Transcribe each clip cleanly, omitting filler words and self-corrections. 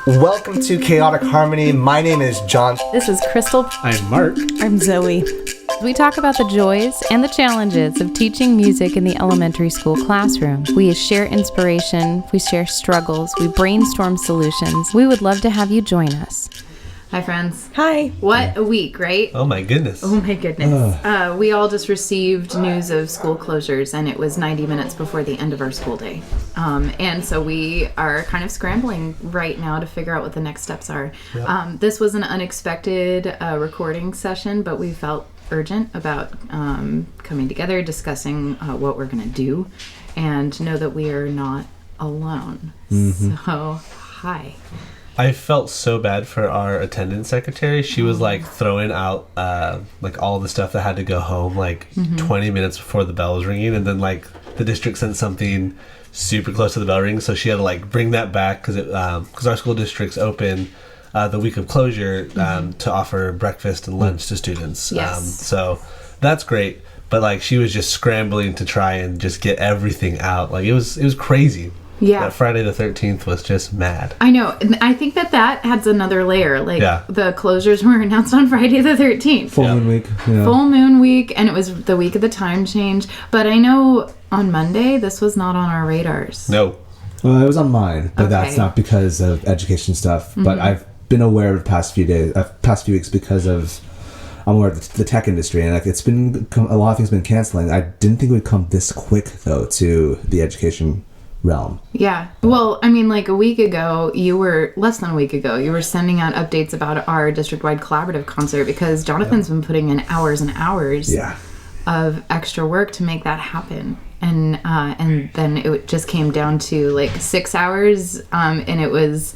Welcome to Chaotic Harmony. My name is John. This is Crystal. I'm Mark. I'm Zoe. We talk about the joys and the challenges of teaching music in the elementary school classroom. We share inspiration, we share struggles, we brainstorm solutions. We would love to have you join us. Hi, friends. Hi. What a week, right? Oh my goodness. Oh my goodness. We all just received news of school closures, and it was 90 minutes before the end of our school day. And so we are kind of scrambling right now to figure out what the next steps are. Yep. This was an unexpected recording session, but we felt urgent about coming together, discussing what we're going to do, and know that we are not alone. Mm-hmm. So, hi. I felt so bad for our attendance secretary. She was like throwing out like all the stuff that had to go home like 20 minutes before the bell was ringing, and then like the district sent something super close to the bell ring, so she had to like bring that back because our school district's open the week of closure to offer breakfast and lunch to students. Yes. So that's great, but like she was just scrambling to try and just get everything out. Like it was crazy. Yeah. That Friday the 13th was just mad. I know. And I think that adds another layer. Like, the closures were announced on Friday the 13th. Full moon week. Yeah. Full moon week, and it was the week of the time change. But I know on Monday, this was not on our radars. No. Well, it was on mine, but that's not because of education stuff. But I've been aware of the past few weeks because of I'm aware of the tech industry, and like it's been a lot of things been canceling. I didn't think it would come this quick though to the education realm. Yeah. Well, I mean, like less than a week ago, you were sending out updates about our district-wide collaborative concert because Jonathan's been putting in hours and hours of extra work to make that happen. And then it just came down to like 6 hours, and it was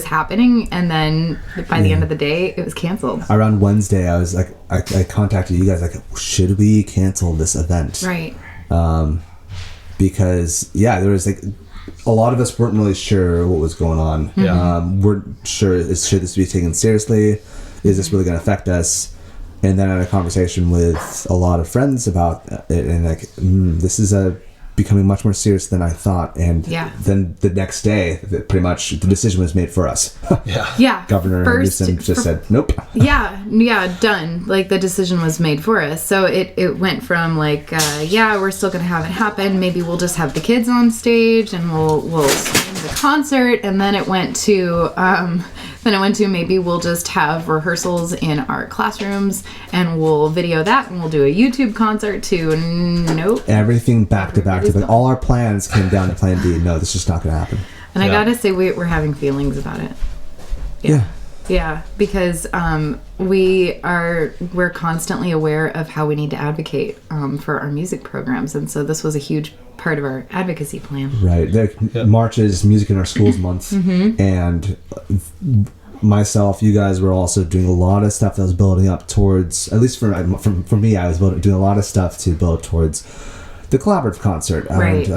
happening, and then by the end of the day, it was canceled. Around Wednesday, I was like, I contacted you guys like, should we cancel this event? Right. Because there was like a lot of us weren't really sure what was going on. Weren't sure should this be taken seriously? Is this really going to affect us? And then I had a conversation with a lot of friends about it, and like this is becoming much more serious than I thought. And then the next day, pretty much the decision was made for us. Governor Newsom just said nope. Done. Like the decision was made for us. So it went from like we're still gonna have it happen. Maybe we'll just have the kids on stage and we'll stream the concert. And then it went to maybe we'll just have rehearsals in our classrooms and we'll video that and we'll do a YouTube concert too. Nope. Everything back to back. Like all our plans came down to plan B. No, this is just not going to happen. And I gotta say we're having feelings about it. Yeah, because we're constantly aware of how we need to advocate for our music programs, and so this was a huge part of our advocacy plan. Right. March is Music in Our Schools month, and myself, you guys were also doing a lot of stuff that was building up towards, at least for me, I was doing a lot of stuff to build towards the collaborative concert. Right.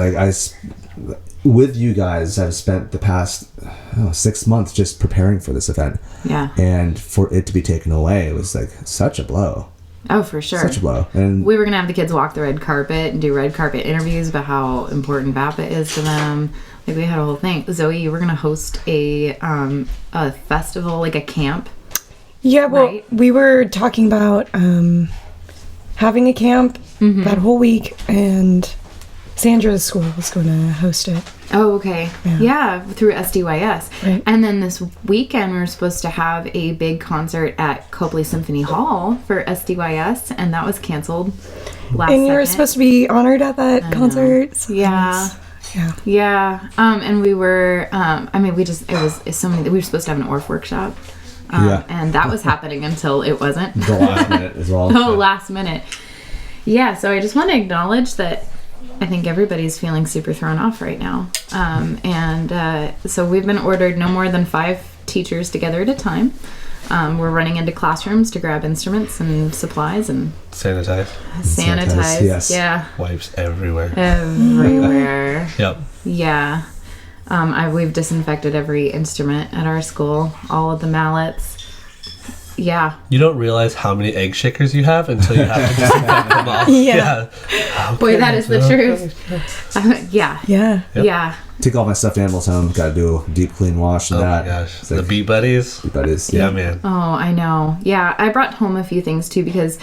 With you guys, I've spent the past 6 months just preparing for this event. Yeah. And for it to be taken away, it was like such a blow. Oh, for sure. Such a blow. And we were going to have the kids walk the red carpet and do red carpet interviews about how important VAPA is to them. Like we had a whole thing. Zoe, you were going to host a festival, like a camp. Yeah, well, we were talking about having a camp that whole week, and Sandra's school was going to host it. Oh, okay. Yeah, through SDYS. Right. And then this weekend we were supposed to have a big concert at Copley Symphony Hall for SDYS, and that was canceled last second. And you were supposed to be honored at that concert. So Yeah. And we were, we were supposed to have an ORF workshop. And that was happening until it wasn't. The last minute as well. Last minute. Yeah, so I just want to acknowledge that I think everybody's feeling super thrown off right now. So we've been ordered no more than 5 teachers together at a time. We're running into classrooms to grab instruments and supplies and sanitize. Yes. Yeah. Wipes everywhere. Yep. Yeah. We've disinfected every instrument at our school, all of the mallets. Yeah. You don't realize how many egg shakers you have until you have to disinfect them off. Yeah. Okay. Boy, that is the truth. Yeah. take all my stuffed animals home. Got to do a deep clean wash and that. Oh my gosh, It's the Bee Buddies. Bee Buddies. Yeah, man. Oh, I know. Yeah, I brought home a few things too because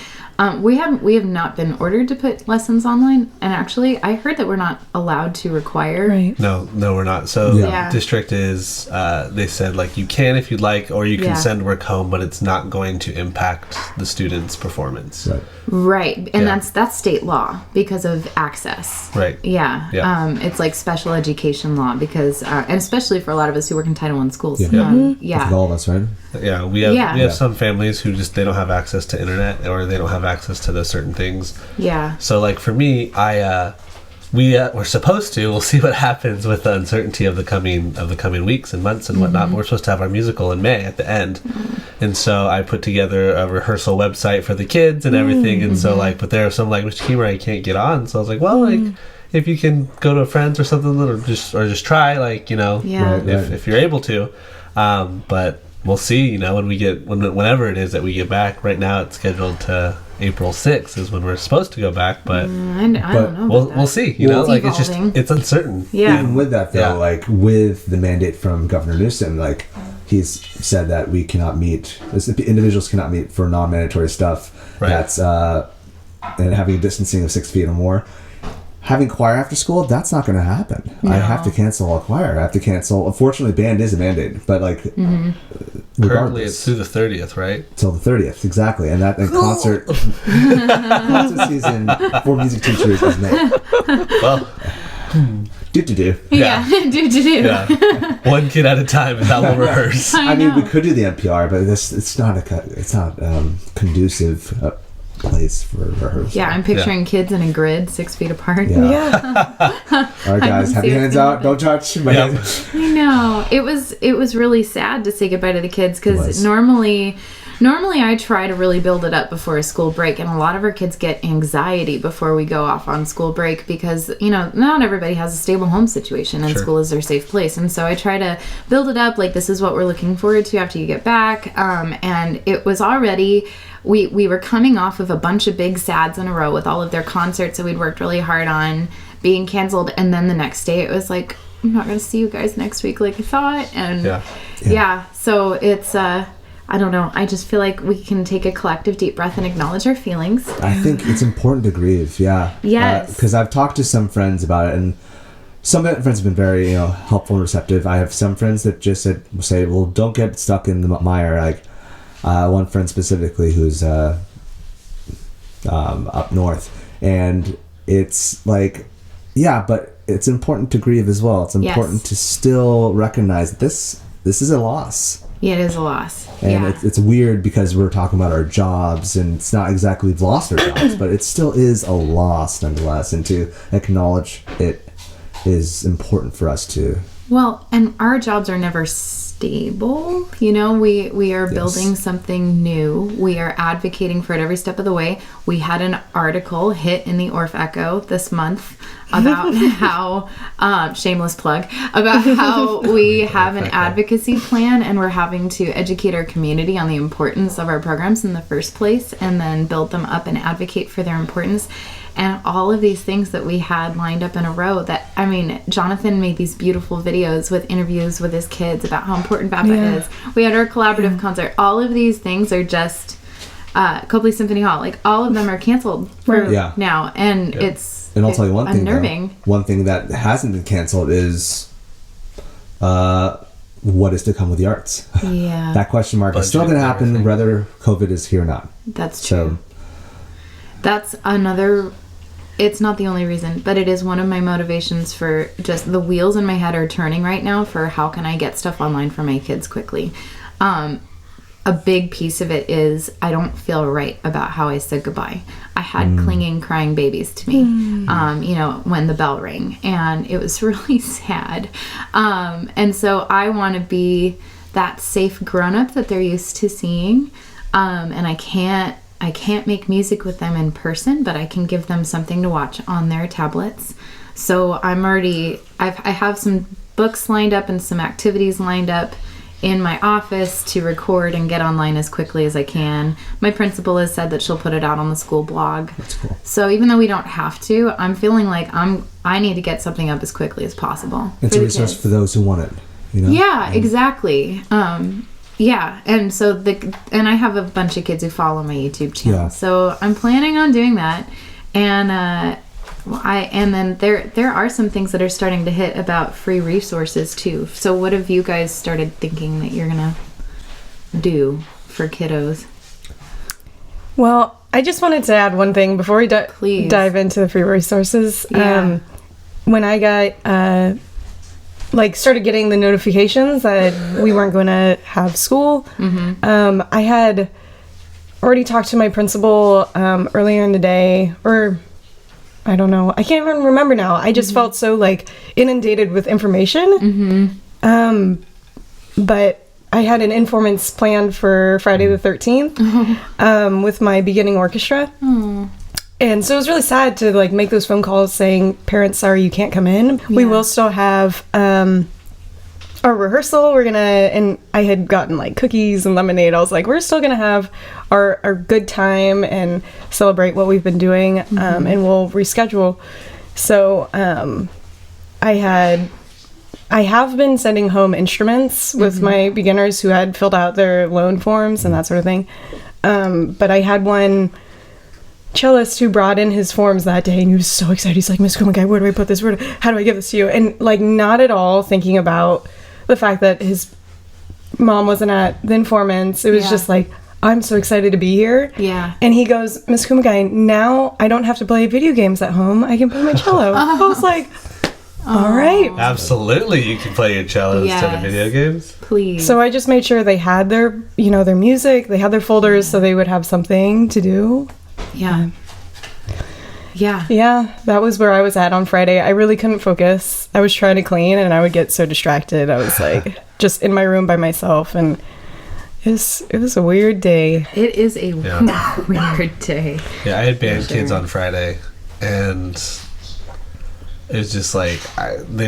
we have not been ordered to put lessons online, and actually, I heard that we're not allowed to require. Right. No, we're not. So Yeah. district is, they said like you can if you'd like, or you can Yeah. send work home, but it's not going to impact the student's performance. Right. Right, and Yeah. that's state law because of access. Right. Yeah. Yeah. It's like special education law because, and especially for a lot of us who work in Title I schools. Yeah. Yeah. I think all of us, right? Yeah, we have Yeah. some families who just they don't have access to internet or they don't have access to those certain things. Yeah. So like for me, we're supposed to. We'll see what happens with the uncertainty of the coming weeks and months and whatnot. But we're supposed to have our musical in May at the end, and so I put together a rehearsal website for the kids and everything. And so like, but there are some like Mr. Keehmer, I can't get on. So I was like, well, like if you can go to a friend's or something, or just try, like Yeah. Right. if you're able to. But we'll see. When we get whenever it is that we get back. Right now, it's scheduled to April 6th is when we're supposed to go back, but I don't know. we'll see. It's Like evolving. it's uncertain. Yeah. Even with that, though, Yeah. like with the mandate from Governor Newsom, like he's said that we cannot meet, individuals cannot meet for non-mandatory stuff. Right. That's and having a distancing of 6 feet or more. Having choir after school, that's not going to happen. I have to cancel a choir. I have to cancel. Unfortunately, band is a mandate, but like Currently, regardless, it's through the 30th, right? till the 30th, exactly. And that concert season for music teachers is May. Well, Do. Yeah. do. yeah, one kid at a time is how we'll rehearse. I mean, we could do the NPR, but it's not conducive place for rehearsal. Yeah, I'm picturing kids in a grid 6 feet apart. Yeah. Yeah. All right, guys, have your hands out. Don't touch. My Yep. hands. I know. It was really sad to say goodbye to the kids It because was. normally I try to really build it up before a school break, and a lot of our kids get anxiety before we go off on school break because not everybody has a stable home situation and Sure. school is their safe place. And so I try to build it up like this is what we're looking forward to after you get back. And it was already. We were coming off of a bunch of big sads in a row with all of their concerts that we'd worked really hard on being canceled, and then the next day it was like, I'm not going to see you guys next week like I thought. And yeah, so it's I don't know, I just feel like we can take a collective deep breath and acknowledge our feelings. I think it's important to grieve. Yeah. Yes. Because I've talked to some friends about it, and some friends have been very helpful and receptive. I have some friends that just say, well, don't get stuck in the mire. Like one friend specifically who's up north, and it's like, yeah, but it's important to grieve as well. It's important to still recognize this is a loss. Yeah, it is a loss. And it's weird because we're talking about our jobs, and it's not exactly we've lost our jobs, but it still is a loss nonetheless. And to acknowledge it is important for us to. Well, and our jobs are never stable. We are building something new. We are advocating for it every step of the way. We had an article hit in the Orf Echo this month about how, shameless plug, about how we have an advocacy plan and we're having to educate our community on the importance of our programs in the first place and then build them up and advocate for their importance. And all of these things that we had lined up in a row Jonathan made these beautiful videos with interviews with his kids about how important BAPA is. We had our collaborative concert. All of these things are just Copley Symphony Hall. Like all of them are canceled for now. And And I'll tell you one thing, unnerving. though. One thing that hasn't been canceled is what is to come with the arts. Yeah. That question mark is still going to happen everything. whether COVID is here or not. That's true. That's another. It's not the only reason, but it is one of my motivations for just the wheels in my head are turning right now for how can I get stuff online for my kids quickly. A big piece of it is I don't feel right about how I said goodbye. I had clinging, crying babies to me, when the bell rang, and it was really sad. And so I want to be that safe grown-up that they're used to seeing, and I can't make music with them in person, but I can give them something to watch on their tablets. So I have some books lined up and some activities lined up in my office to record and get online as quickly as I can. My principal has said that she'll put it out on the school blog. That's cool. So even though we don't have to, I'm feeling like I need to get something up as quickly as possible. It's a resource for those who want it. Yeah, exactly. Yeah, and so and I have a bunch of kids who follow my YouTube channel, so I'm planning on doing that, and then there are some things that are starting to hit about free resources too. So what have you guys started thinking that you're gonna do for kiddos? Well, I just wanted to add one thing before we dive into the free resources. Yeah. When I got started getting the notifications that we weren't going to have school, I had already talked to my principal earlier in the day, or I don't know, I can't even remember now. I just felt so inundated with information. But I had an informants planned for Friday the 13th with my beginning orchestra. And so it was really sad to make those phone calls saying, parents, sorry, you can't come in. Yeah. We will still have our rehearsal. And I had gotten cookies and lemonade. I was like, we're still going to have our good time and celebrate what we've been doing. And we'll reschedule. So I have been sending home instruments with my beginners who had filled out their loan forms and that sort of thing. But I had one cellist who brought in his forms that day, and he was so excited. He's like, Miss Kumagai, where do I put this? How do I give this to you? And not at all thinking about the fact that his mom wasn't at the informants. It was just I'm so excited to be here. Yeah. And he goes, Miss Kumagai, now I don't have to play video games at home. I can play my cello. I was like, all right. Absolutely, you can play your cello instead of video games. Please. So I just made sure they had their music, they had their folders, so they would have something to do. Yeah. Yeah, that was where I was at on Friday. I really couldn't focus. I was trying to clean and I would get so distracted. I was just in my room by myself, and it was a weird day. It is a weird day. Yeah, I had band kids on Friday, and it was just they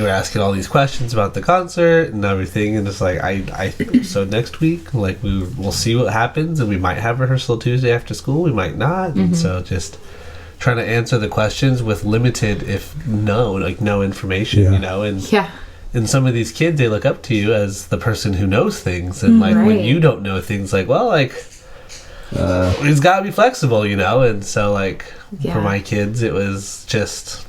were asking all these questions about the concert and everything, and it's so next week we'll see what happens, and we might have rehearsal Tuesday after school, we might not, and so just trying to answer the questions with limited, if no information, and some of these kids, they look up to you as the person who knows things, and when you don't know things, it's got to be flexible, and so for my kids, it was just,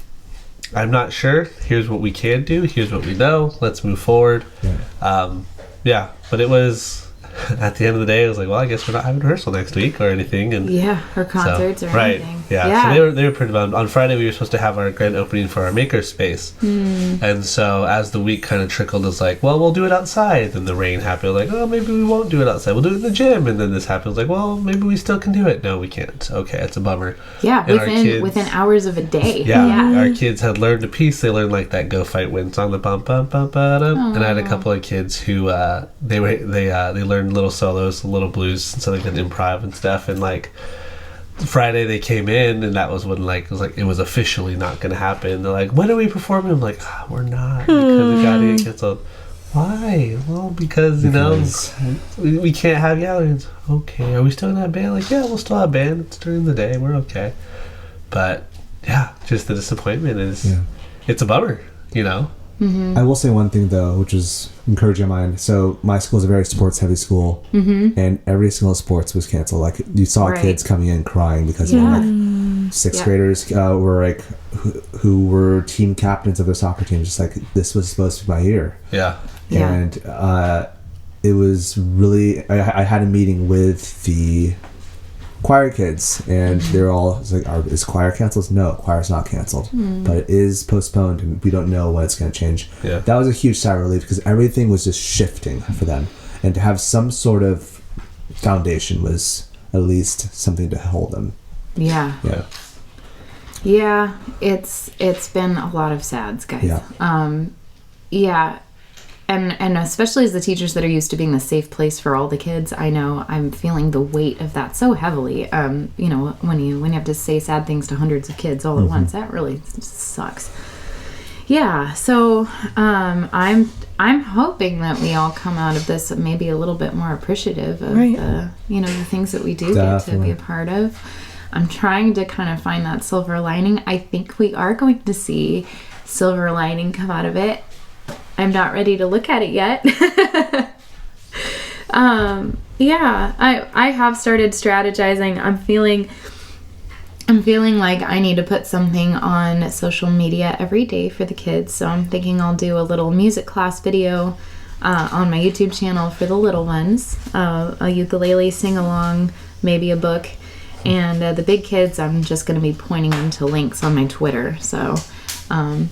I'm not sure. Here's what we can do. Here's what we know. Let's move forward. But it was, at the end of the day, I was like, well, I guess we're not having rehearsal next week or anything. And or concerts or anything. Yeah. So they were pretty bummed. On Friday, we were supposed to have our grand opening for our maker space. And so as the week kind of trickled, it's well, we'll do it outside. Then the rain happened. Maybe we won't do it outside. We'll do it in the gym. And then this happens. Well, maybe we still can do it. No, we can't. Okay, it's a bummer. Yeah, within hours of a day. Our kids had learned a piece. They learned that Go Fight Win song, the bum bum bum ba-dum. And I had a couple of kids who they learned little solos, little blues, and so they could improv and stuff. And Friday they came in, and that was when it was officially not going to happen. They're like, when are we performing? I'm like, we're not, because it got to get canceled. Why? Well, because we can't have gatherings. Okay, are we still gonna have band? We'll still have band. It's during the day. We're okay. But just the disappointment is it's a bummer, I will say one thing though, which is encouraging mine. So my school is a very sports heavy school, and every single sports was canceled. You saw kids coming in crying because sixth graders were who were team captains of their soccer team, just this was supposed to be my year. And it was really, I had a meeting with the choir kids, and they're all is choir canceled? No, choir's not canceled, but it is postponed, and we don't know when it's going to change. That was a huge sigh of relief, because everything was just shifting for them, and to have some sort of foundation was at least something to hold them. It's been a lot of sads, guys. And especially as the teachers that are used to being the safe place for all the kids, I know I'm feeling the weight of that so heavily. When you have to say sad things to hundreds of kids all at once, that really sucks. So I'm I'm hoping that we all come out of this maybe a little bit more appreciative of the, the things that we do get to be a part of. I'm trying to kind of find that silver lining. I think we are going to see silver lining come out of it. I'm not ready to look at it yet. I have started strategizing. I'm feeling like I need to put something on social media every day for the kids. So I'm thinking I'll do a little music class video on my YouTube channel for the little ones, a ukulele sing-along, maybe a book. And the big kids, I'm just going to be pointing them to links on my Twitter. So, I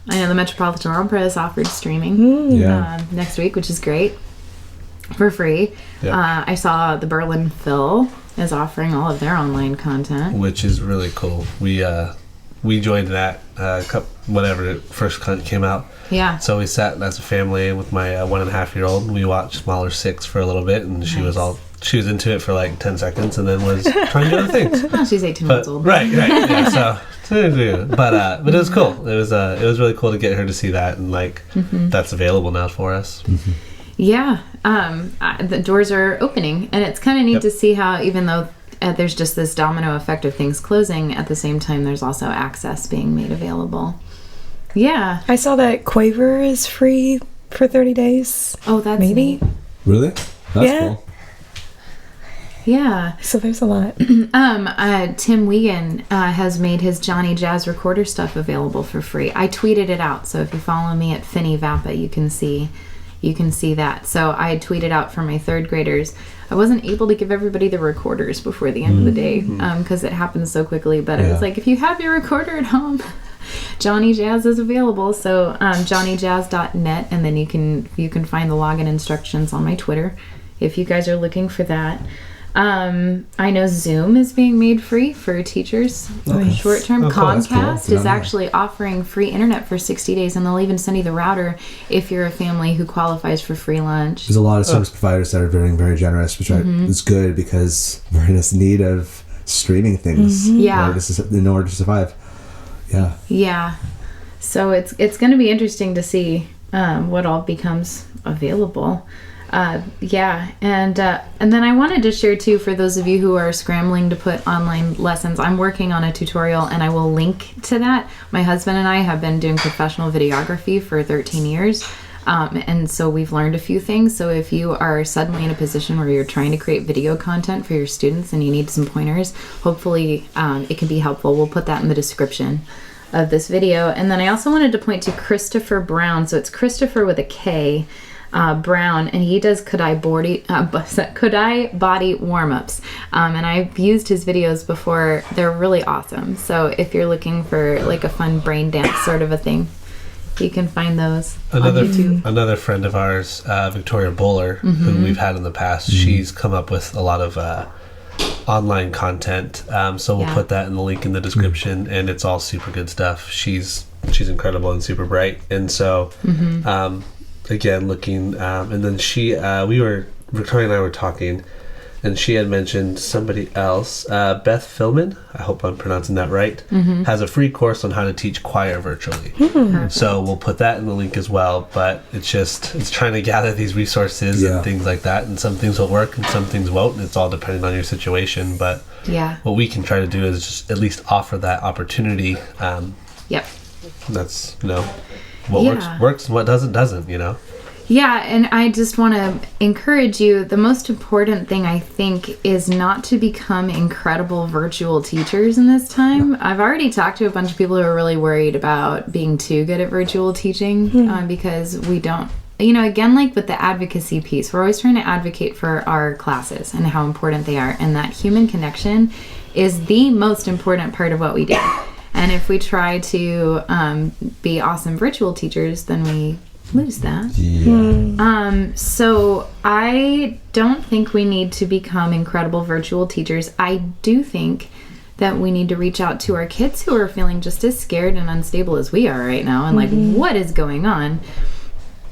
know the Metropolitan Opera has offered streaming next week, which is great, for free. Yeah. I saw the Berlin Phil is offering all of their online content, which is really cool. We joined that whenever it first came out. Yeah. So we sat as a family with my 1.5-year-old. We watched Smaller 6 for a little bit, and she was into it for like 10 seconds, and then was trying to do other things. Well, she's 18 months old. Right. Yeah. So, but it was cool. It was really cool to get her to see that, and that's available now for us. Mm-hmm. Yeah. The doors are opening, and it's kind of neat to see how, even though there's just this domino effect of things closing, at the same time there's also access being made available. Yeah. I saw that Quaver is free for 30 days. Oh, that's maybe. Neat. Really? That's cool. Yeah. So there's a lot. Tim Wiegand has made his Johnny Jazz recorder stuff available for free. I tweeted it out, so if you follow me at Finny Vappa, you can see that. So I had tweeted out for my 3rd graders. I wasn't able to give everybody the recorders before the end of the day because it happened so quickly. But I was like, if you have your recorder at home, Johnny Jazz is available. So johnnyjazz.net, and then you can find the login instructions on my Twitter if you guys are looking for that. I know Zoom is being made free for teachers short term. Comcast is actually offering free internet for 60 days, and they'll even send you the router if you're a family who qualifies for free lunch. There's a lot of service providers that are very, very generous, which is good because we're in this need of streaming things in order to survive. Yeah. So it's going to be interesting to see what all becomes available. And then I wanted to share too, for those of you who are scrambling to put online lessons, I'm working on a tutorial, and I will link to that. My husband and I have been doing professional videography for 13 years. And so we've learned a few things. So if you are suddenly in a position where you're trying to create video content for your students and you need some pointers, hopefully it can be helpful. We'll put that in the description of this video. And then I also wanted to point to Christopher Brown. So it's Christopher with a K. Brown, and he does Kodai body warm-ups, and I've used his videos before. They're really awesome. So if you're looking for like a fun brain dance sort of a thing, you can find those on YouTube. Another friend of ours, Victoria Boler, who we've had in the past, she's come up with a lot of online content, so we'll put that in the link in the description, and it's all super good stuff. She's incredible and super bright, and so again, looking, and then Victoria and I were talking, and she had mentioned somebody else, Beth Philman, I hope I'm pronouncing that right, has a free course on how to teach choir virtually. So we'll put that in the link as well, but it's trying to gather these resources and things like that, and some things will work and some things won't, and it's all depending on your situation, but what we can try to do is just at least offer that opportunity. That's, what works and what doesn't, Yeah, and I just want to encourage you, the most important thing, I think, is not to become incredible virtual teachers in this time. I've already talked to a bunch of people who are really worried about being too good at virtual teaching because we don't, again, like with the advocacy piece, we're always trying to advocate for our classes and how important they are, and that human connection is the most important part of what we do. And if we try to be awesome virtual teachers, then we lose that. So I don't think we need to become incredible virtual teachers. I do think that we need to reach out to our kids who are feeling just as scared and unstable as we are right now, and like, what is going on?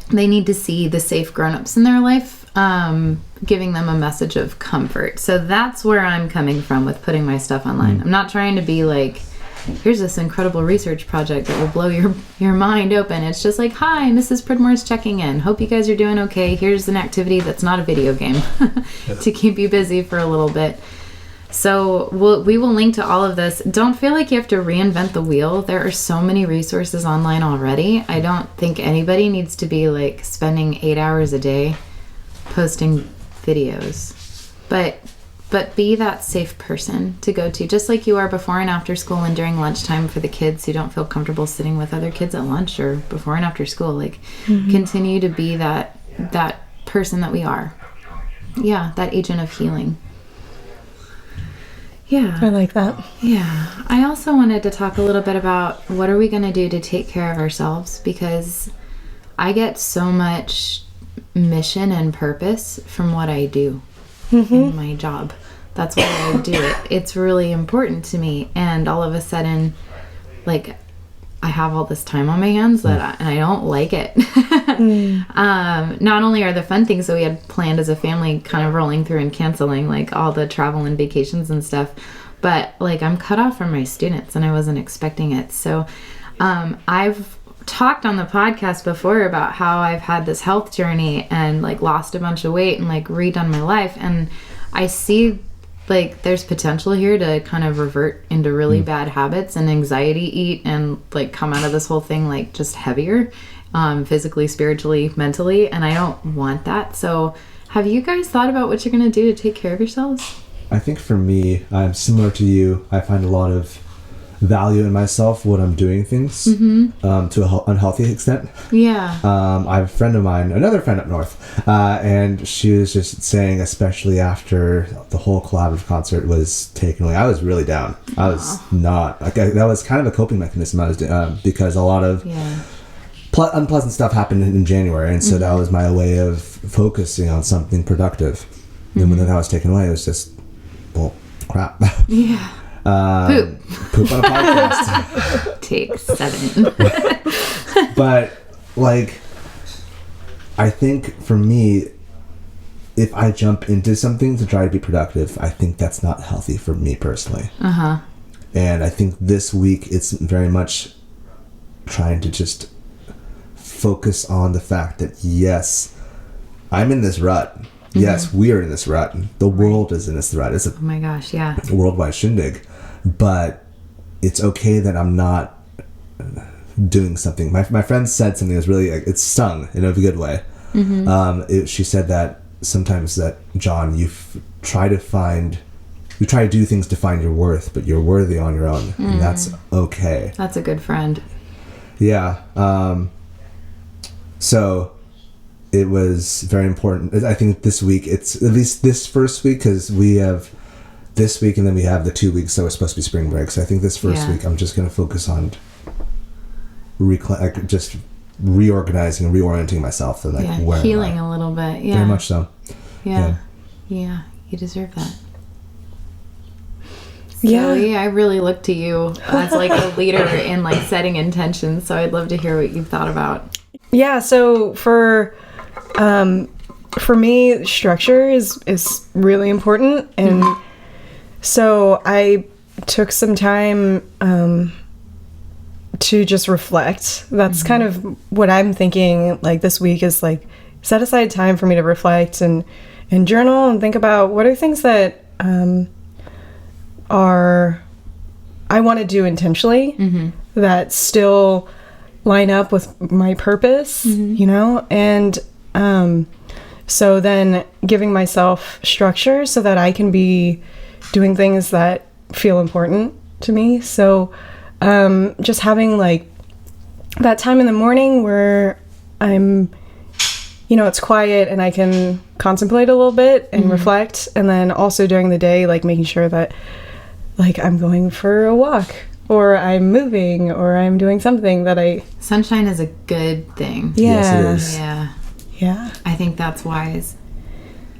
They need to see the safe grown-ups in their life giving them a message of comfort. So that's where I'm coming from with putting my stuff online. I'm not trying to be like here's this incredible research project that will blow your mind open. It's just like, hi, Mrs. Pridmore's checking in. Hope you guys are doing okay. Here's an activity that's not a video game to keep you busy for a little bit. So we will link to all of this. Don't feel like you have to reinvent the wheel. There are so many resources online already. I don't think anybody needs to be like spending 8 hours a day posting videos. But be that safe person to go to, just like you are before and after school and during lunchtime for the kids who don't feel comfortable sitting with other kids at lunch or before and after school. Like, continue to be that person that we are. Yeah, that agent of healing. Yeah. I like that. Yeah. I also wanted to talk a little bit about what are we going to do to take care of ourselves, because I get so much mission and purpose from what I do in my job. That's why I do it. It's really important to me. And all of a sudden, like, I have all this time on my hands and I don't like it. Not only are the fun things that we had planned as a family kind of rolling through and canceling, like all the travel and vacations and stuff, but like I'm cut off from my students and I wasn't expecting it. So I've talked on the podcast before about how I've had this health journey and like lost a bunch of weight and like redone my life. And I see like there's potential here to kind of revert into really bad habits and anxiety eat and like come out of this whole thing like just heavier, physically, spiritually, mentally, and I don't want that. So have you guys thought about what you're going to do to take care of yourselves? I think for me, I'm similar to you. I find a lot of value in myself when I'm doing things to an unhealthy extent. Yeah. I have a friend of mine, another friend up north, and she was just saying, especially after the whole collaborative concert was taken away, I was really down. I was not, like, that was kind of a coping mechanism I was doing, because a lot of unpleasant stuff happened in January, and so that was my way of focusing on something productive. And when that was taken away, it was just, well, crap. Yeah. Poop on a podcast. Take 7. But like, I think for me, if I jump into something to try to be productive, I think that's not healthy for me personally. And I think this week it's very much trying to just focus on the fact that yes, I'm in this rut. Yes, we are in this rut. The world is in this rut. It's Oh my gosh, yeah. a worldwide shindig. But it's okay that I'm not doing something. My friend said something that was really, it stung in a good way. She said that sometimes that, John, you try to do things to find your worth, but you're worthy on your own. And that's okay. That's a good friend. Yeah. So it was very important. I think this week, it's at least this first week, because we have this week and then we have the 2 weeks that were supposed to be spring break. So I think this first week I'm just going to focus on just reorganizing and reorienting myself and like where healing a little bit. Yeah, very much so. Yeah, you deserve that. Yeah. I really look to you as like a leader in like setting intentions. So I'd love to hear what you've thought about. Yeah. So for me, structure is really important, and so I took some time to just reflect. That's kind of what I'm thinking. Like this week is like set aside time for me to reflect and journal and think about what are things that I want to do intentionally that still line up with my purpose, you know, and so then giving myself structure so that I can be doing things that feel important to me. So just having like that time in the morning where I'm, you know, it's quiet and I can contemplate a little bit and reflect, and then also during the day, like making sure that like I'm going for a walk or I'm moving or I'm doing something that Sunshine is a good thing. Yeah. Yes, it is. Yeah. I think that's wise.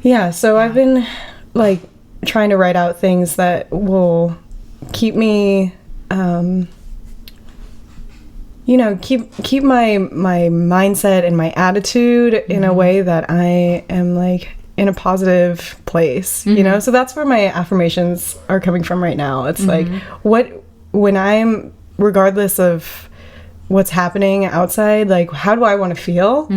Yeah. So I've been like trying to write out things that will keep me, you know, keep my mindset and my attitude in a way that I am like in a positive place, you know? So that's where my affirmations are coming from right now. It's like, what when I'm, regardless of what's happening outside, like, how do I want to feel?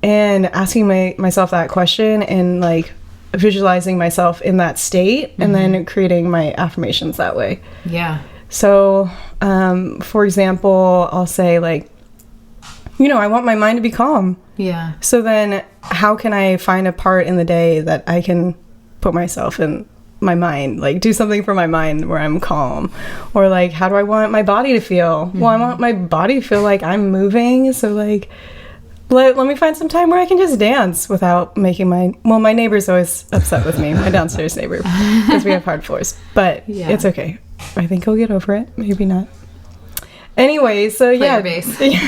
And asking myself that question and like visualizing myself in that state and then creating my affirmations that way. Yeah. So, for example, I'll say like, you know, I want my mind to be calm. Yeah. So then how can I find a part in the day that I can put myself in my mind, like do something for my mind where I'm calm? Or like, how do I want my body to feel? Well, I want my body to feel like I'm moving. So like, let me find some time where I can just dance without making my neighbor's always upset with me, my downstairs neighbor, because we have hard floors, but it's okay. I think he'll get over it. Maybe not. Anyway, so Player base. Seriously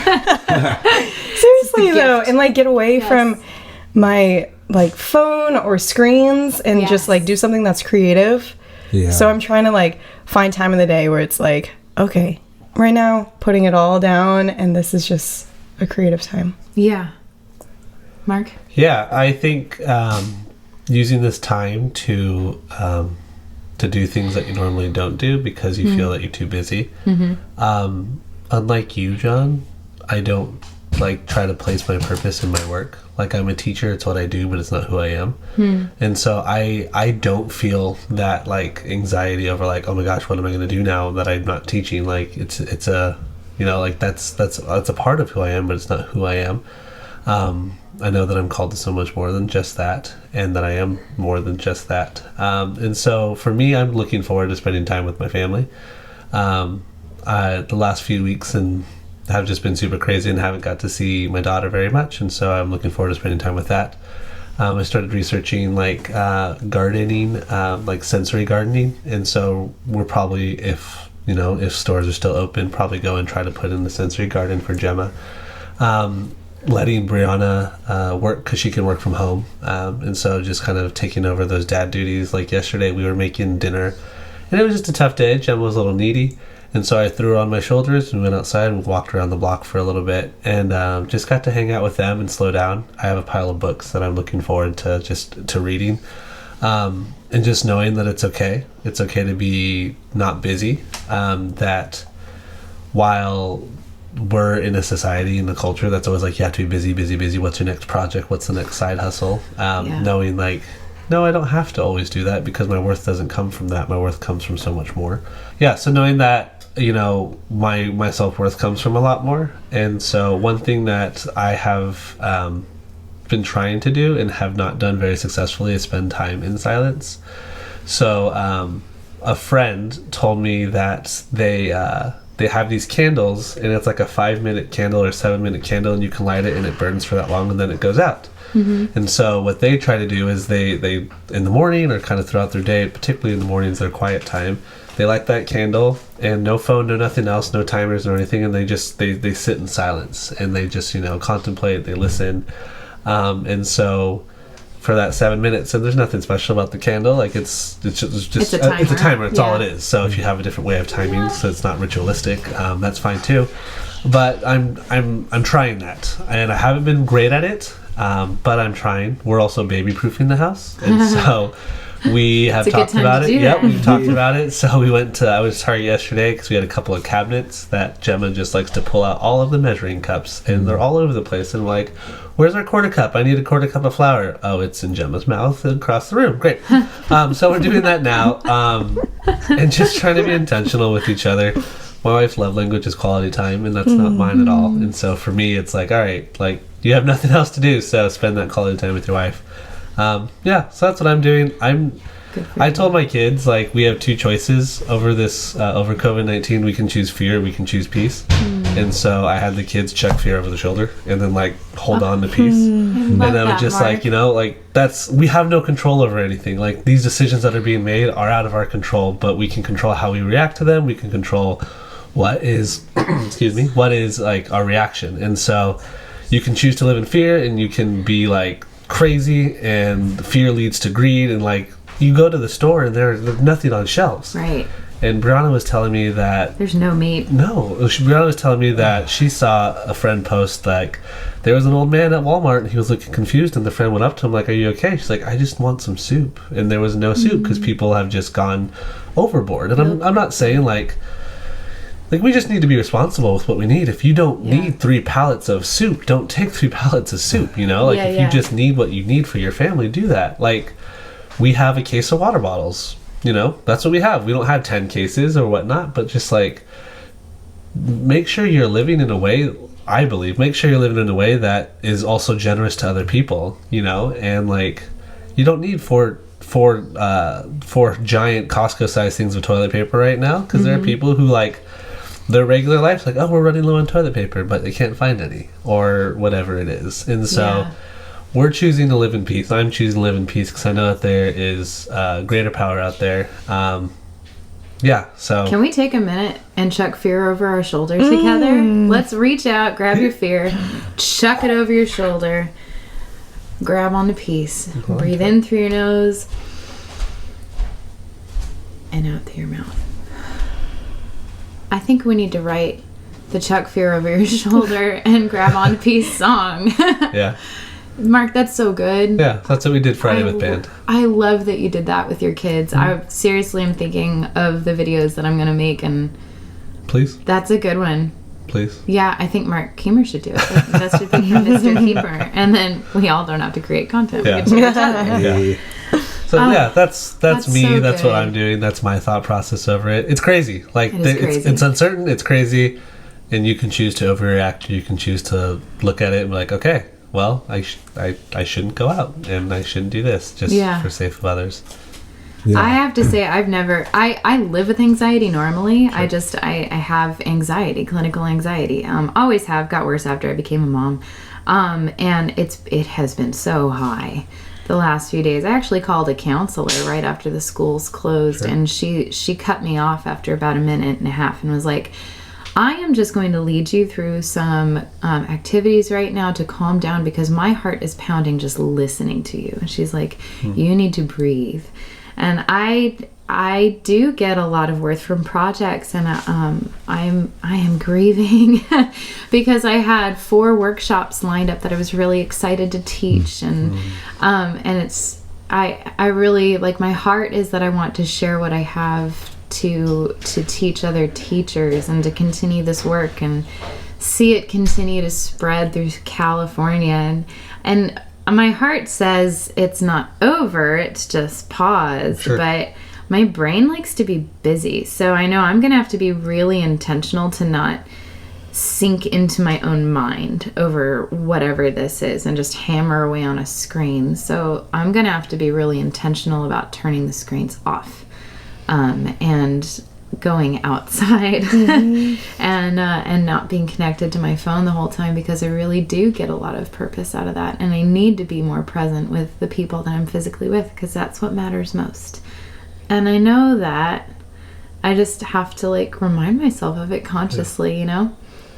though, and like get away from my like phone or screens and just like do something that's creative. Yeah. So I'm trying to like find time in the day where it's like, okay, right now putting it all down and this is just a creative time. Yeah. Mark? Yeah, I think using this time to do things that you normally don't do because you feel that you're too busy. Unlike you, John, I don't like try to place my purpose in my work. Like, I'm a teacher, it's what I do, but it's not who I am. And so I don't feel that like anxiety over like, oh my gosh, what am I going to do now that I'm not teaching? Like it's a, you know, like that's a part of who I am, but it's not who I am. I know that I'm called to so much more than just that, and that I am more than just that. And so for me, I'm looking forward to spending time with my family. The last few weeks and have just been super crazy and haven't got to see my daughter very much, and so I'm looking forward to spending time with that. I started researching like gardening, like sensory gardening, and so we're probably, if stores are still open, probably go and try to put in the sensory garden for Gemma. Letting Brianna work because she can work from home, and so just kind of taking over those dad duties. Like yesterday we were making dinner and it was just a tough day. Gemma was a little needy, and so I threw her on my shoulders and went outside and walked around the block for a little bit and just got to hang out with them and slow down. I have a pile of books that I'm looking forward to reading, and just knowing that it's okay to be not busy, that while we're in a society, in a culture that's always like, you have to be busy, what's your next project, what's the next side hustle, knowing like, no, I don't have to always do that because my worth doesn't come from that. My worth comes from so much more. So knowing that, you know, my self-worth comes from a lot more. And so one thing that I have been trying to do and have not done very successfully is spend time in silence. So a friend told me that they have these candles, and it's like a 5-minute candle or 7-minute candle, and you can light it and it burns for that long and then it goes out. And so what they try to do is they in the morning or kind of throughout their day, particularly in the mornings, their quiet time, they light that candle and no phone, no nothing else, no timers or anything, and they just they sit in silence and they just, you know, contemplate, they listen, and so for that 7 minutes, and there's nothing special about the candle, like it's just a timer. It's all it is. So if you have a different way of timing, so it's not ritualistic, that's fine too. But I'm trying that, and I haven't been great at it, but I'm trying. We're also baby proofing the house, and so we have talked about it. Yep, we've talked about it. So we went to, I was to Target yesterday because we had a couple of cabinets that Gemma just likes to pull out all of the measuring cups, and they're all over the place. And like, where's our quarter cup? I need a quarter cup of flour. Oh, it's in Gemma's mouth across the room. Great. So we're doing that now, and just trying to be intentional with each other. My wife's love language is quality time, and that's not mine at all. And so for me, it's like, all right, like you have nothing else to do, so spend that quality time with your wife. So that's what I'm doing. I told my kids, like, we have two choices over this, over COVID-19. We can choose fear, we can choose peace. And so I had the kids check fear over the shoulder and then like hold on to peace. And I was just Mark. Like, you know, like we have no control over anything. Like these decisions that are being made are out of our control, but we can control how we react to them. We can control what is, what is like our reaction. And so you can choose to live in fear, and you can be like crazy, and fear leads to greed, and like you go to the store and there's nothing on shelves. Right. And Brianna was telling me that there's no meat. No, Brianna was telling me that she saw a friend post like there was an old man at Walmart and he was looking confused, and the friend went up to him like, "Are you okay?" She's like, "I just want some soup," and there was no soup because people have just gone overboard. And I'm not saying like, like, we just need to be responsible with what we need. If you don't need 3 pallets of soup, don't take 3 pallets of soup, you know? Like, if you just need what you need for your family, do that. Like, we have a case of water bottles, you know? That's what we have. We don't have 10 cases or whatnot, but just, like, make sure you're living in a way, I believe, make sure you're living in a way that is also generous to other people, you know? And, like, you don't need four giant Costco-sized things of toilet paper right now, because there are people who, like, their regular life's like, oh, we're running low on toilet paper, but they can't find any, or whatever it is. And so we're choosing to live in peace. I'm choosing to live in peace because I know that there is greater power out there. So can we take a minute and chuck fear over our shoulders together? Let's reach out, grab your fear, chuck it over your shoulder, grab onto peace. Breathe in through your nose and out through your mouth. I think we need to write the chuck fear over your shoulder and grab on peace song. Yeah. Mark, that's so good. Yeah, that's what we did Friday with band. I love that you did that with your kids. I seriously am thinking of the videos that I'm going to make, and please. That's a good one. Please. Yeah, I think Marc Keehmer should do it. That's should be Mr. Keeper. And then we all don't have to create content. Yeah. We can do each other. Yeah. So that's me. So that's good. what I'm doing. That's my thought process over it. It's crazy. Like, crazy. It's uncertain. It's crazy, and you can choose to overreact. You can choose to look at it and be like, okay, well, I shouldn't go out and I shouldn't do this just for safe of others. Yeah. I have to say, I live with anxiety normally. Sure. I have anxiety, clinical anxiety. Always have, got worse after I became a mom. And it has been so high the last few days. I actually called a counselor right after the schools closed, sure. And she cut me off after about a minute and a half and was like, I am just going to lead you through some activities right now to calm down because my heart is pounding just listening to you. And she's like, you need to breathe. And I do get a lot of worth from projects, and I am grieving because I had 4 workshops lined up that I was really excited to teach, and it's I really, like, my heart is that I want to share what I have to teach other teachers and to continue this work and see it continue to spread through California, and my heart says it's not over, it's just paused, sure. But my brain likes to be busy, so I know I'm gonna have to be really intentional to not sink into my own mind over whatever this is and just hammer away on a screen. So I'm gonna have to be really intentional about turning the screens off, and going outside, and not being connected to my phone the whole time, because I really do get a lot of purpose out of that, and I need to be more present with the people that I'm physically with, because that's what matters most. And I know that I just have to, like, remind myself of it consciously, you know?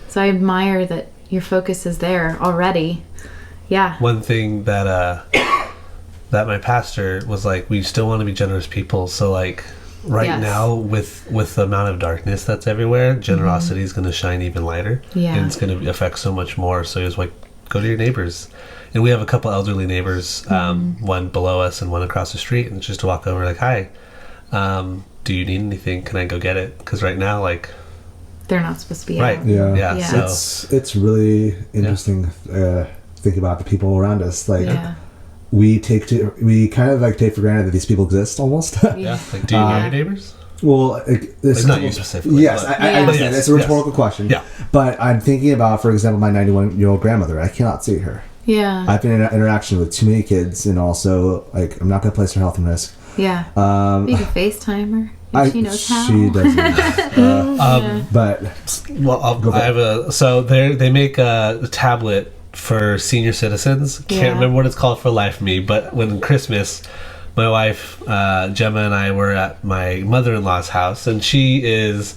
So I admire that your focus is there already. Yeah. One thing that that my pastor was like, we still want to be generous people, so, like, right now, with the amount of darkness that's everywhere, generosity is going to shine even lighter. Yeah. And it's going to affect so much more. So he was like, go to your neighbors. And we have a couple elderly neighbors, one below us and one across the street. And just to walk over, like, hi, do you need anything? Can I go get it? Because right now, like, they're not supposed to be right. out. Yeah. So it's really interesting thinking about the people around us. Like, we kind of like take for granted that these people exist almost. Yeah. Like, do you know your neighbors? Well, it's not you specifically. Yes, I understand. It's a rhetorical question. Yeah. But I'm thinking about, for example, my 91-year-old grandmother. I cannot see her. Yeah. I've been in interaction with too many kids, and also, like, I'm not going to place her health in risk. Yeah. You can FaceTime her. She knows how. She doesn't. But they make a tablet for senior citizens. Can't remember what it's called for life of me, but when Christmas, my wife Gemma and I were at my mother-in-law's house, and she is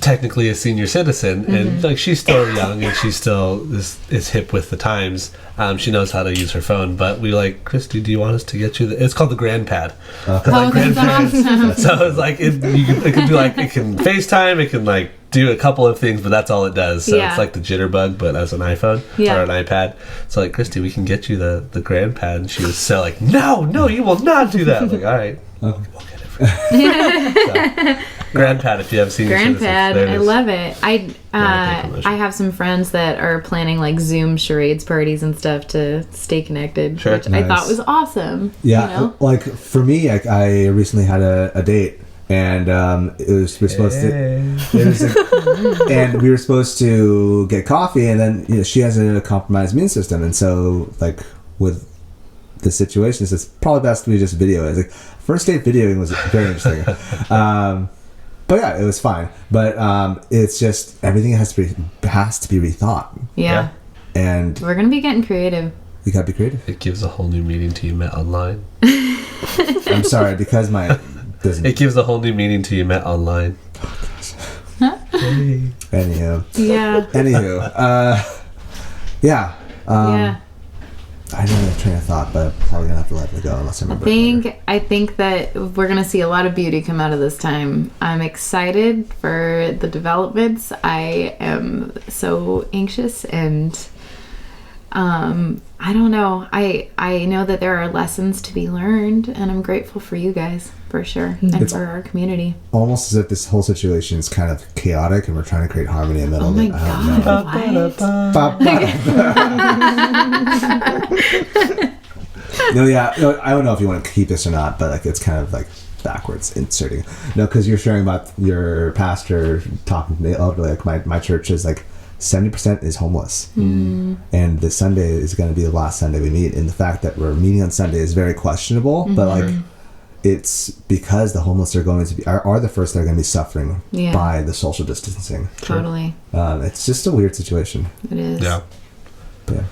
technically a senior citizen, and like, she's still young and she still is hip with the times. She knows how to use her phone, but we like, Christy, do you want us to get you it's called the grandpad. Like, grandparents. Awesome. So it's like it can do, like, it can FaceTime, it can, like, do a couple of things, but that's all it does. So it's like the jitterbug, but as an iPhone or an iPad. So, like, Christy, we can get you the grandpad. And she was so like, no, you will not do that. I'm like, all right, we'll get it for you. Grandpad, if you have senior citizens. Grandpad, There it I is. love it. promotion. I have some friends that are planning like Zoom charades parties and stuff to stay connected, Sure. which I thought was awesome. Yeah, you know? like for me, I recently had a date, and we were supposed to. It was and we were supposed to get coffee, and then she has a compromised immune system, and so like with the situation, it's probably best we just video it. It's like first date videoing was very interesting. But yeah, it was fine. But it's just everything has to be rethought. Yeah. And We're gonna be getting creative. you gotta be creative. It gives a whole new meaning to you met online. I'm sorry because my doesn't. It gives a whole new meaning to you met online. Hey. Anywho. Yeah. Yeah. Yeah. I don't have a train of thought, but I'm probably gonna have to let it go unless I remember. I think that we're gonna see a lot of beauty come out of this time. I'm excited for the developments. I am so anxious, and I don't know. I know that there are lessons to be learned, and I'm grateful for you guys for sure, and for our community. Almost as if this whole situation is kind of chaotic, and we're trying to create harmony in the middle Oh of my it. God! No, I don't know if you want to keep this or not, but like it's kind of like backwards inserting. No, because you're sharing about your pastor talking to me. Like my church is like 70% is homeless, and the Sunday is going to be the last Sunday we meet. And the fact that we're meeting on Sunday is very questionable, but like it's because the homeless are going to be are the first that are going to be suffering by the social distancing. Totally. It's just a weird situation. It is. Yeah. Yeah.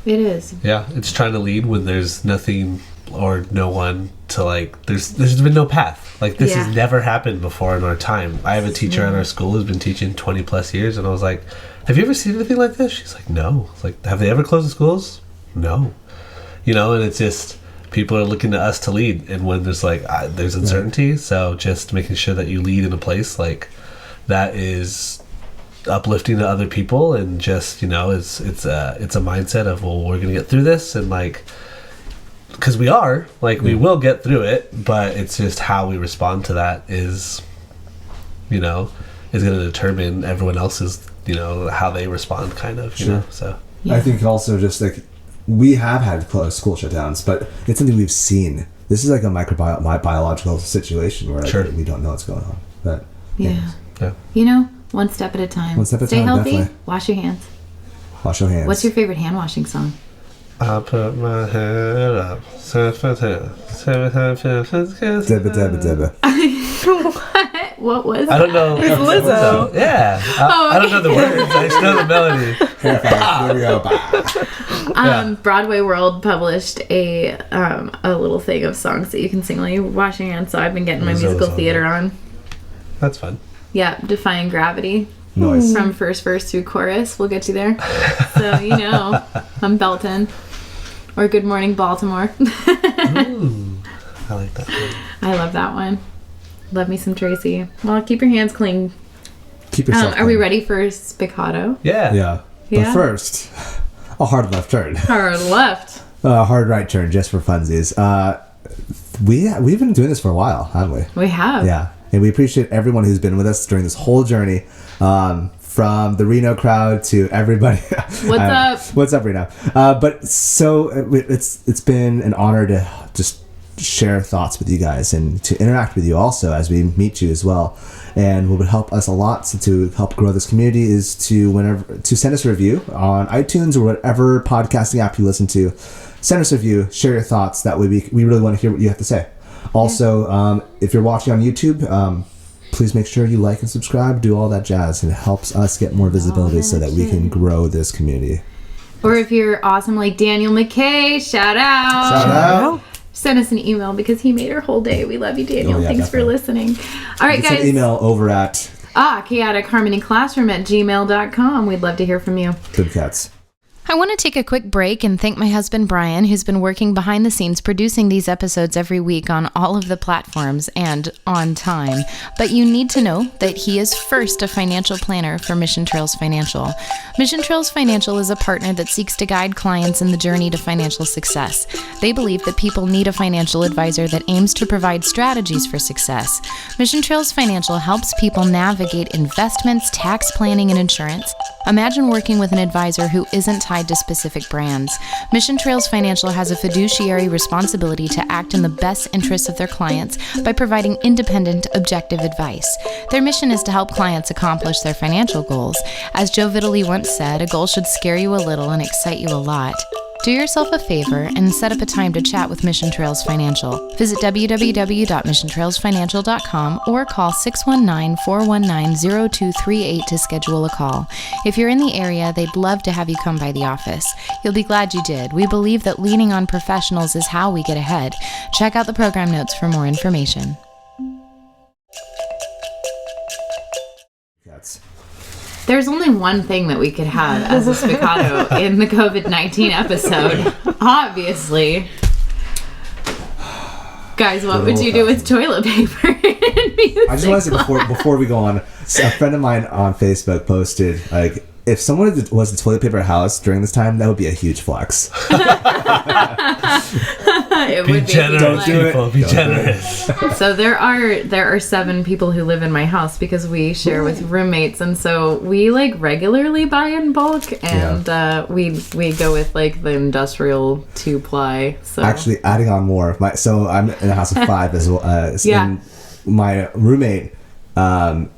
It is. Yeah, it's trying to lead when there's nothing or no one to like. There's been no path. Like this has never happened before in our time. I have a teacher at our school who's been teaching 20 plus years, and I was like, "Have you ever seen anything like this?" She's like, "No." It's like, "Have they ever closed the schools?" No. And it's just people are looking to us to lead, and when there's like there's uncertainty, so just making sure that you lead in a place like that is uplifting to other people, and just it's a mindset of, well, we're gonna get through this, and like because we are like we will get through it, but it's just how we respond to that is is going to determine everyone else's how they respond kind of so I think also just like we have had closed school shutdowns, but it's something we've seen. This is like a biological situation where like, we don't know what's going on, but one step at a time. One step at a Stay time, healthy. definitely. Wash your hands. Wash your hands. What's your favorite hand washing song? I put my head up. Debba. What was I don't know. It's Lizzo. Yeah. I don't know the words. I just know the melody. There we go. Broadway World published a little thing of songs that you can sing while you're washing your hands. So I've been getting my musical theater on. That's fun. Yeah, Defying Gravity. Nice. From first verse through chorus. We'll get you there. So, I'm belting. Or Good Morning Baltimore. Ooh, I like that one. I love that one. Love me some Tracy. Well, keep your hands clean. Keep yourself Are we clean. Ready for Spiccato? Yeah. Yeah. Yeah. But first, a hard left turn. Hard left. A hard right turn just for funsies. We've been doing this for a while, haven't we? We have. Yeah. And we appreciate everyone who's been with us during this whole journey. From the Reno crowd to everybody. What's up? What's up, Reno? But so it's been an honor to just share thoughts with you guys and to interact with you also as we meet you as well. And what would help us a lot to help grow this community is to send us a review on iTunes or whatever podcasting app you listen to. Send us a review, share your thoughts. That way we really want to hear what you have to say. Also, if you're watching on YouTube, please make sure you like and subscribe, do all that jazz, and it helps us get more visibility so that we can grow this community. Or if you're awesome like Daniel McKay, shout out. Shout out. Send us an email because he made our whole day. We love you, Daniel. Yeah, Thanks definitely. for listening. All right, You can guys. send email over at chaoticharmonyclassroom@gmail.com. We'd love to hear from you. Good Cats. I want to take a quick break and thank my husband Bryan, who's been working behind the scenes producing these episodes every week on all of the platforms and on time. But you need to know that he is first a financial planner for Mission Trails Financial. Mission Trails Financial is a partner that seeks to guide clients in the journey to financial success. They believe that people need a financial advisor that aims to provide strategies for success. Mission Trails Financial helps people navigate investments, tax planning, and insurance. Imagine working with an advisor who isn't tied to specific brands. Mission Trails Financial has a fiduciary responsibility to act in the best interests of their clients by providing independent, objective advice. Their mission is to help clients accomplish their financial goals. As Joe Vitale once said, a goal should scare you a little and excite you a lot. Do yourself a favor and set up a time to chat with Mission Trails Financial. Visit www.missiontrailsfinancial.com or call 619-419-0238 to schedule a call. If you're in the area, they'd love to have you come by the office. You'll be glad you did. We believe that leaning on professionals is how we get ahead. Check out the program notes for more information. There's only one thing that we could have as a Spiccato in the COVID-19 episode, obviously. Guys, what would you do with toilet paper and music? I just want to say before we go on, a friend of mine on Facebook posted, like, if someone was the toilet paper house during this time, that would be a huge flex. It Be would generous, Don't do it. people. Be generous. So there are 7 people who live in my house because we share with roommates, and so we like regularly buy in bulk, and we go with like the industrial 2-ply. So Actually, adding on more. So I'm in a house of 5 as well. And my roommate,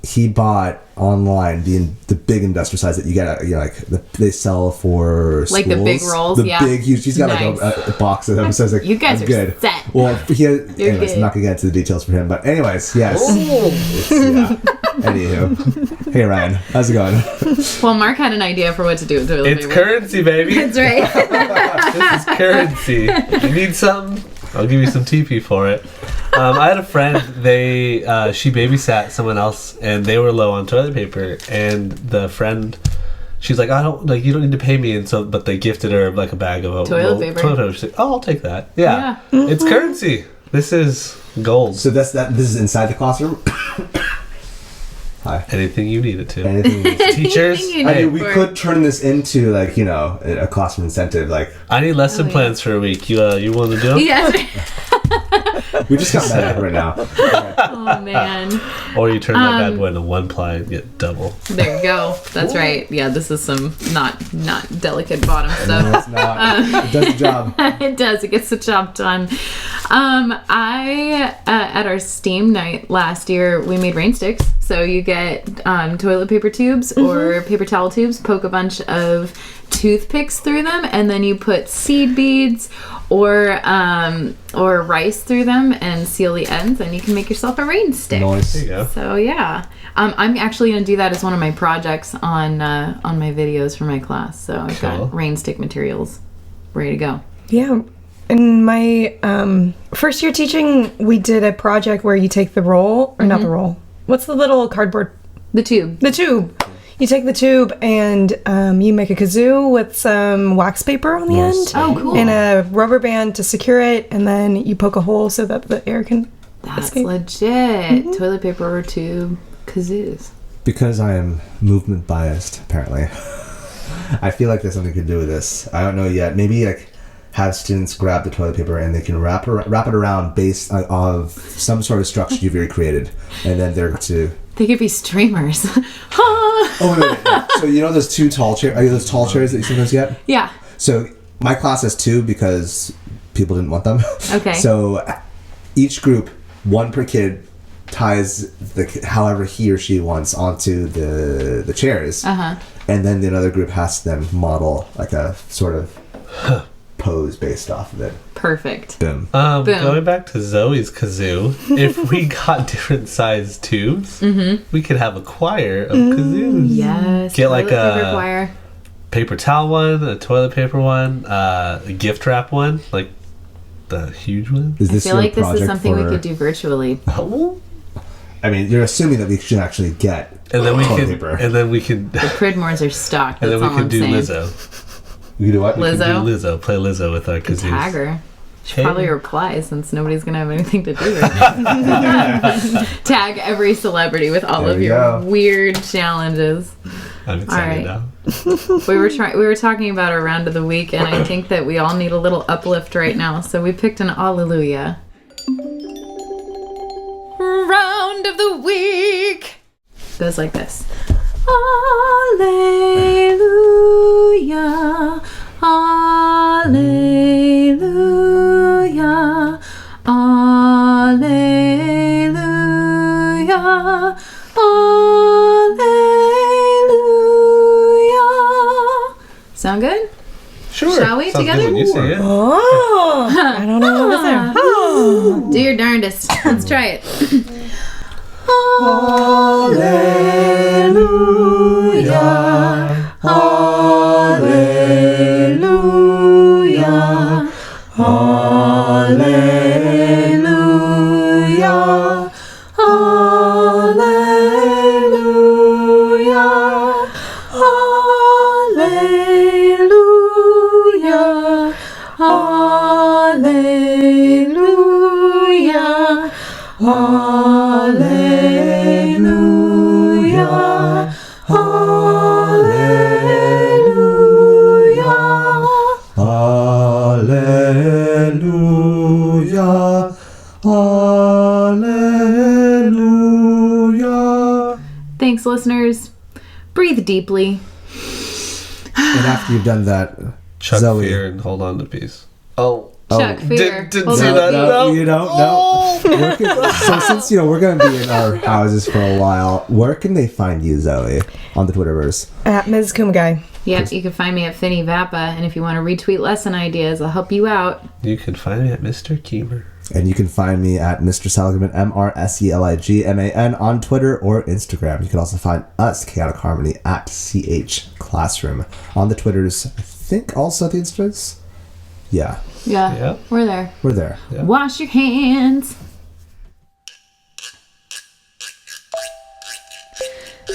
he bought online the big industrial size that you get, they sell for like schools. the big rolls, the big huge. He's got Nice. like a box of them. So I was like, You guys I'm are good. set. Well, anyways, good. I'm not gonna get into the details for him, but anyways, yes. Anywho, hey Ryan, how's it going? Well, Mark had an idea for what to do with toilet It's paper. currency, baby. That's right. This is currency. You need something? I'll give you some TP for it. I had a friend. She babysat someone else, and they were low on toilet paper. And the friend, she's like, you don't need to pay me. And so, but they gifted her like a bag of Toilet paper. She's like, oh, I'll take that. Yeah. It's currency. This is gold. So this is inside the classroom. Hi. Anything you need it to. Anything. Teachers, Anything you I need mean, we for it. could turn this into like a classroom incentive. Like I need lesson plans for a week. You want to do them? Yeah. we just got that right now. Oh man. Or you turn that bad boy into 1-ply and get double. There you go. That's right. Yeah, this is some not delicate bottom No, stuff. it's not. It does the job. It does. It gets the job done. I at our STEAM night last year, we made rain sticks. So you get toilet paper tubes or paper towel tubes, poke a bunch of toothpicks through them, and then you put seed beads or rice through them and seal the ends, and you can make yourself a rain stick. Nice. There you go. So yeah, I'm actually going to do that as one of my projects on my videos for my class. So I've Cool. got rain stick materials ready to go. Yeah. In my first year teaching, we did a project where you take the roll, or not the roll. What's the little cardboard? The tube. The tube. You take the tube and you make a kazoo with some wax paper on the end. Oh, cool. And a rubber band to secure it, and then you poke a hole so that the air can That's escape. legit. Toilet paper tube kazoos. Because I am movement biased, apparently. I feel like there's something to do with this. I don't know yet. Maybe like have students grab the toilet paper and they can wrap it around based of some sort of structure you've already created, and then they're to. They could be streamers. Oh wait. So you know those two tall chairs? Are you those tall chairs that you sometimes get? Yeah. So my class has 2 because people didn't want them. Okay. So each group, 1 per kid, ties however he or she wants onto the chairs, and then the other group has to then model like a sort of pose based off of it. Perfect. Boom. Going back to Zoe's kazoo, if we got different size tubes, we could have a choir of kazoos. Yes. Get like toilet paper a- choir. Paper towel one, a toilet paper one, a gift wrap one, like the huge one. Is I this feel your like this project is something we for- could do virtually. Oh. I mean, you're assuming that we should actually get And then we toilet can, paper. and then we can, The Pridmores are stocked. and That's then we all can I'm do saying. Lizzo. We can do what? Lizzo. We can do Lizzo. Play Lizzo with our kazoos. Tag her. She'll Hey. probably reply since nobody's going to have anything to do right now. Tag every celebrity with all There of you your go. weird challenges. I'm excited All now. We were talking about our round of the week, and I think that we all need a little uplift right now. So we picked an Alleluia. Round of the week goes like this. Alleluia, Alleluia, Alleluia, Alleluia. Sound good? Sure. Shall we Sounds good together? when you say it. Oh, I don't know what was there. Oh. Do your darndest. Let's try it. Alleluia, Alleluia, Alleluia, Alleluia, Alleluia, Alleluia, Alleluia, Alleluia, Alleluia. Thanks, listeners. Breathe deeply. And after you've done that, Chuck Zoe. Fear and Hold On to Peace. Oh. Chuck Fear. didn't Hold see on. that. No, you don't know. So since we're gonna be in our houses for a while, where can they find you, Zoe, on the Twitterverse? At Ms. Kumagai. Yep, you can find me at Finny Vappa, and if you want to retweet lesson ideas, I'll help you out. You can find me at Mr. Keehmer. And you can find me at Mr. Seligman, MrSeligman, on Twitter or Instagram. You can also find us, Chaotic Harmony, at CH Classroom. On the Twitters, I think also the Instas. Yeah, Yeah, Yep. we're there. we're there. Yeah. Wash your hands.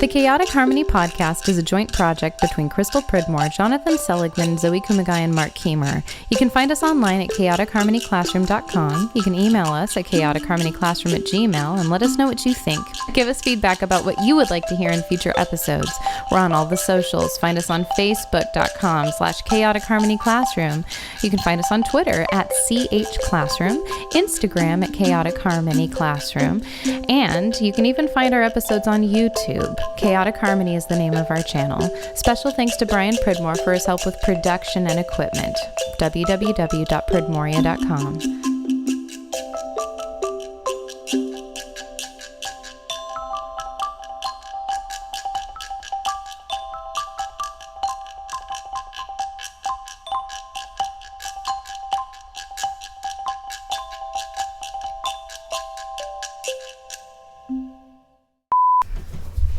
The Chaotic Harmony podcast is a joint project between Crystal Pridmore, Jonathan Seligman, Zoe Kumagai, and Marc Keehmer. You can find us online at chaoticharmonyclassroom.com. You can email us at chaoticharmonyclassroom@gmail.com and let us know what you think. Give us feedback about what you would like to hear in future episodes. We're on all the socials. Find us on facebook.com/chaoticharmonyclassroom. You can find us on Twitter at CHClassroom, Instagram at Chaotic Harmony Classroom, and you can even find our episodes on YouTube. Chaotic Harmony is the name of our channel. Special thanks to Bryan Pridmore for his help with production and equipment. www.pridmoria.com.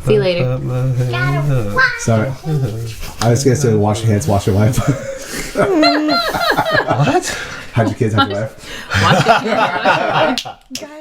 See you later. Sorry. I was going to say wash your hands, wash your wife. What? How'd your kids, how'd your wife? Wash your hands. Guys.